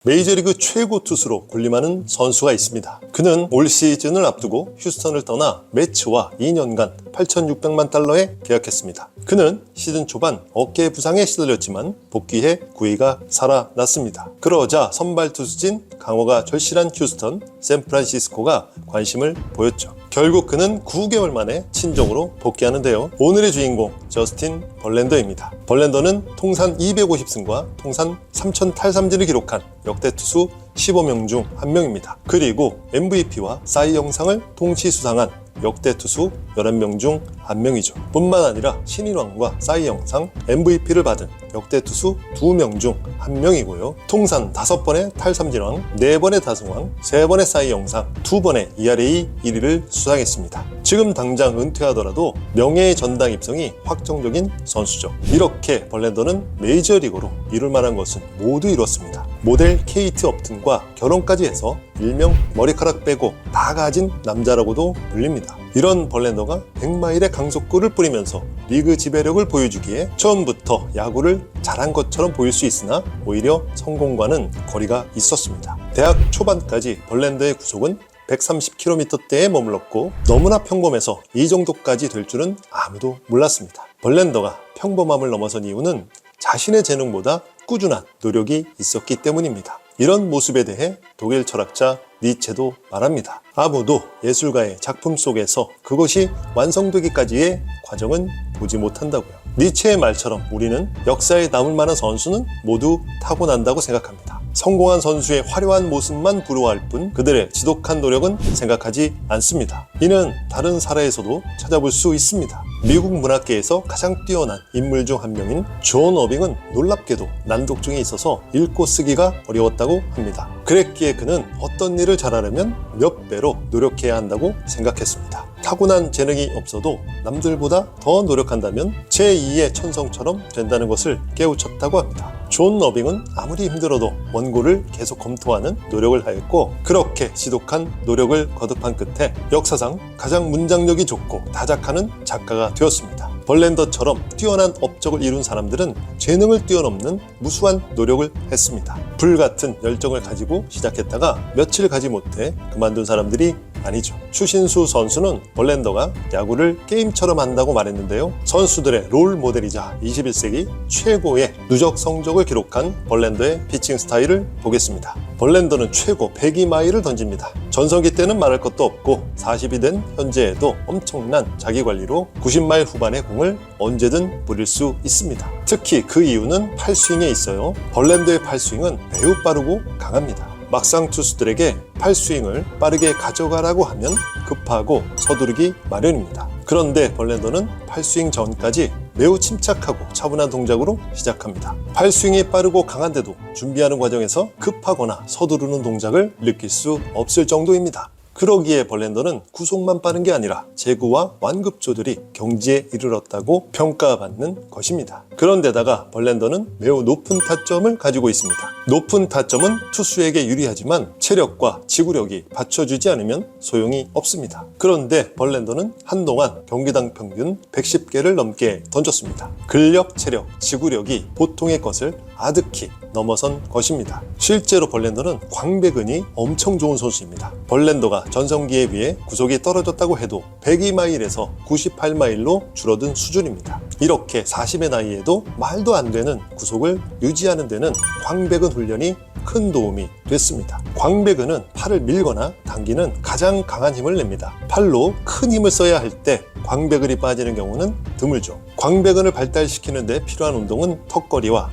메이저리그 최고 투수로 군림하는 선수가 있습니다. 그는 올 시즌을 앞두고 휴스턴을 떠나 매츠와 2년간 8,600만 달러에 계약했습니다. 그는 시즌 초반 어깨 부상에 시달렸지만 복귀해 구위가 살아났습니다. 그러자 선발 투수진 강호가 절실한 휴스턴, 샌프란시스코가 관심을 보였죠. 결국 그는 9개월 만에 친정으로 복귀하는데요. 오늘의 주인공 저스틴 벌랜더입니다. 벌랜더는 통산 250승과 통산 3,000 탈삼진을 기록한 역대 투수 15명 중 한 명입니다. 그리고 MVP와 사이 영상을 동시 수상한 역대 투수 11명 중 한 명이죠. 뿐만 아니라 신인왕과 사이 영상, MVP를 받은 역대 투수 2명 중 한 명이고요. 통산 5번의 탈삼진왕, 4번의 다승왕, 3번의 사이 영상, 2번의 ERA 1위를 수상했습니다. 지금 당장 은퇴하더라도 명예의 전당 입성이 확정적인 선수죠. 이렇게 벌랜더는 메이저리그로 이룰 만한 것은 모두 이뤘습니다. 모델 케이트 업튼과 결혼까지 해서 일명 머리카락 빼고 다 가진 남자라고도 불립니다. 이런 벌랜더가 100마일의 강속구를 뿌리면서 리그 지배력을 보여주기에 처음부터 야구를 잘한 것처럼 보일 수 있으나 오히려 성공과는 거리가 있었습니다. 대학 초반까지 벌랜더의 구속은 130km대에 머물렀고 너무나 평범해서 이 정도까지 될 줄은 아무도 몰랐습니다. 벌랜더가 평범함을 넘어선 이유는 자신의 재능보다 꾸준한 노력이 있었기 때문입니다. 이런 모습에 대해 독일 철학자 니체도 말합니다. 아무도 예술가의 작품 속에서 그것이 완성되기까지의 과정은 보지 못한다고요. 니체의 말처럼 우리는 역사에 남을 만한 선수는 모두 타고난다고 생각합니다. 성공한 선수의 화려한 모습만 부러워할 뿐 그들의 지독한 노력은 생각하지 않습니다. 이는 다른 사례에서도 찾아볼 수 있습니다. 미국 문학계에서 가장 뛰어난 인물 중 한 명인 존 어빙은 놀랍게도 난독증이 있어서 읽고 쓰기가 어려웠다고 합니다. 그랬기에 그는 어떤 일을 잘하려면 몇 배로 노력해야 한다고 생각했습니다. 타고난 재능이 없어도 남들보다 더 노력한다면 제2의 천성처럼 된다는 것을 깨우쳤다고 합니다. 존 어빙은 아무리 힘들어도 원고를 계속 검토하는 노력을 하였고 그렇게 지독한 노력을 거듭한 끝에 역사상 가장 문장력이 좋고 다작하는 작가가 되었습니다. 벌랜더처럼 뛰어난 업적을 이룬 사람들은 재능을 뛰어넘는 무수한 노력을 했습니다. 불같은 열정을 가지고 시작했다가 며칠 가지 못해 그만둔 사람들이 아니죠. 추신수 선수는 벌랜더가 야구를 게임처럼 한다고 말했는데요. 선수들의 롤 모델이자 21세기 최고의 누적 성적을 기록한 벌랜더의 피칭 스타일을 보겠습니다. 벌랜더는 최고 102마일을 던집니다. 전성기 때는 말할 것도 없고 40이 된 현재에도 엄청난 자기관리로 90마일 후반의 공을 언제든 뿌릴 수 있습니다. 특히 그 이유는 팔스윙에 있어요. 벌랜더의 팔스윙은 매우 빠르고 강합니다. 막상 투수들에게 팔스윙을 빠르게 가져가라고 하면 급하고 서두르기 마련입니다. 그런데 벌랜더는 팔스윙 전까지 매우 침착하고 차분한 동작으로 시작합니다. 팔스윙이 빠르고 강한데도 준비하는 과정에서 급하거나 서두르는 동작을 느낄 수 없을 정도입니다. 그러기에 벌랜더는 구속만 빠른 게 아니라 제구와 완급조들이 경지에 이르렀다고 평가받는 것입니다. 그런데다가 벌랜더는 매우 높은 타점을 가지고 있습니다. 높은 타점은 투수에게 유리하지만 체력과 지구력이 받쳐주지 않으면 소용이 없습니다. 그런데 벌랜더는 한동안 경기당 평균 110개를 넘게 던졌습니다. 근력, 체력, 지구력이 보통의 것을 아득히 넘어선 것입니다. 실제로 벌랜더는 광배근이 엄청 좋은 선수입니다. 벌랜더가 전성기에 비해 구속이 떨어졌다고 해도 102마일에서 98마일로 줄어든 수준입니다. 이렇게 40의 나이에도 말도 안 되는 구속을 유지하는 데는 광배근 훈련이 큰 도움이 됐습니다. 광배근은 팔을 밀거나 당기는 가장 강한 힘을 냅니다. 팔로 큰 힘을 써야 할 때 광배근이 빠지는 경우는 드물죠. 광배근을 발달시키는 데 필요한 운동은 턱걸이와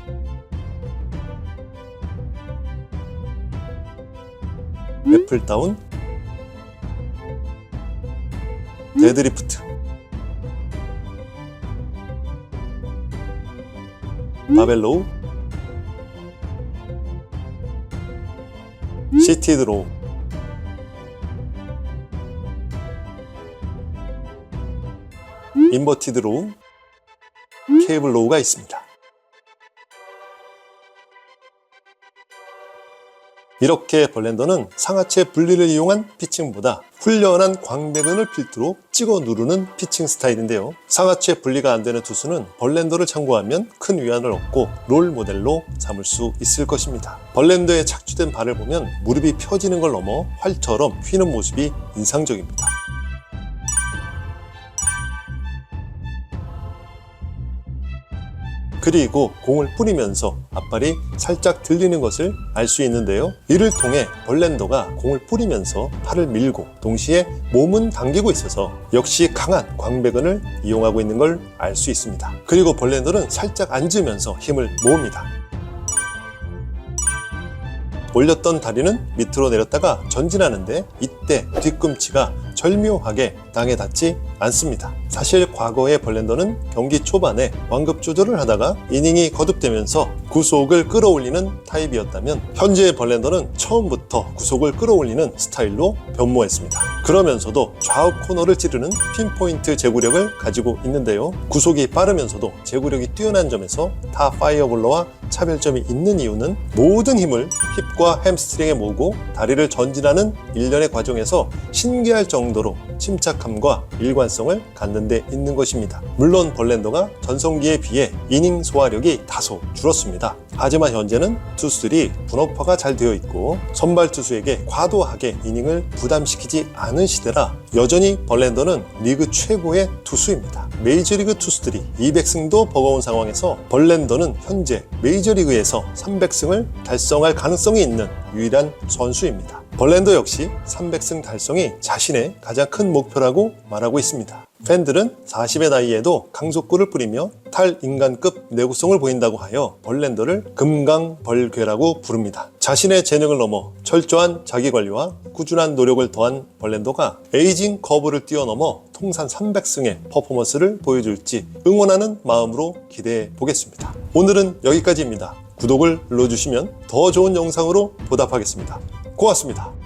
애플다운, 데드리프트, 바벨로우, 시티드 로우, 인버티드 로우, 케이블 로우가 있습니다. 이렇게 벌랜더는 상하체 분리를 이용한 피칭보다 훈련한 광배근을 필두로 찍어 누르는 피칭 스타일인데요. 상하체 분리가 안 되는 투수는 벌랜더를 참고하면 큰 위안을 얻고 롤 모델로 삼을 수 있을 것입니다. 벌랜더에 착주된 발을 보면 무릎이 펴지는 걸 넘어 활처럼 휘는 모습이 인상적입니다. 그리고 공을 뿌리면서 앞발이 살짝 들리는 것을 알 수 있는데요. 이를 통해 벌랜더가 공을 뿌리면서 팔을 밀고 동시에 몸은 당기고 있어서 역시 강한 광배근을 이용하고 있는 걸 알 수 있습니다. 그리고 벌랜더는 살짝 앉으면서 힘을 모읍니다. 올렸던 다리는 밑으로 내렸다가 전진하는데 이때 뒤꿈치가 절묘하게 땅에 닿지 않습니다. 사실 과거의 벌랜더는 경기 초반에 완급 조절을 하다가 이닝이 거듭되면서 구속을 끌어올리는 타입이었다면 현재의 벌랜더는 처음부터 구속을 끌어올리는 스타일로 변모했습니다. 그러면서도 좌우 코너를 찌르는 핀포인트 제구력을 가지고 있는데요. 구속이 빠르면서도 제구력이 뛰어난 점에서 타 파이어볼러와 차별점이 있는 이유는 모든 힘을 힙과 햄스트링에 모으고 다리를 전진하는 일련의 과정에서 신기할 정도로 침착함과 일관성을 갖는 데 있는 것입니다. 물론 벌랜더가 전성기에 비해 이닝 소화력이 다소 줄었습니다. 하지만 현재는 투수들이 분업화가 잘 되어 있고 선발 투수에게 과도하게 이닝을 부담시키지 않은 시대라 여전히 벌랜더는 리그 최고의 투수입니다. 메이저리그 투수들이 200승도 버거운 상황에서 벌랜더는 현재 메이저리그에서 300승을 달성할 가능성이 있는 유일한 선수입니다. 벌랜더 역시 300승 달성이 자신의 가장 큰 목표라고 말하고 있습니다. 팬들은 40의 나이에도 강속구를 뿌리며 탈인간급 내구성을 보인다고 하여 벌랜더를 금강벌괴라고 부릅니다. 자신의 재능을 넘어 철저한 자기관리와 꾸준한 노력을 더한 벌랜더가 에이징 커브를 뛰어넘어 통산 300승의 퍼포먼스를 보여줄지 응원하는 마음으로 기대해 보겠습니다. 오늘은 여기까지입니다. 구독을 눌러주시면 더 좋은 영상으로 보답하겠습니다. 고맙습니다.